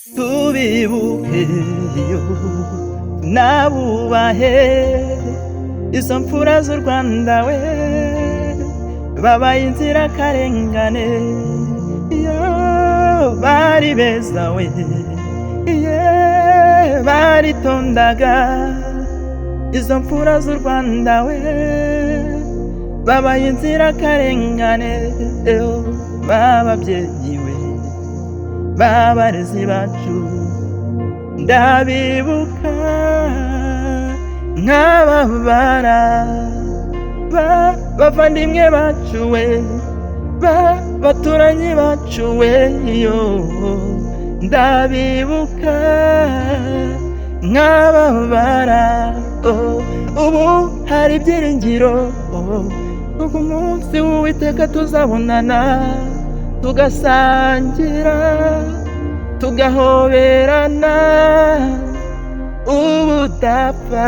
tubibuke nabubahe izo mfura z'u Rwanda we babaye inzirakarengane bari beza we baritondaga izo mfura z'u Rwanda we babaye inzirakarengane bababyeyi we babarezi bacu ndabibuka nk'ababara bavandimwe bacu we baturanyi bacu we ndabibuka nk'ababara ubu hari ibyiringiro ubu munsi w'Uwiteka tuzabonana tugasangira tugahoberana ubudapfa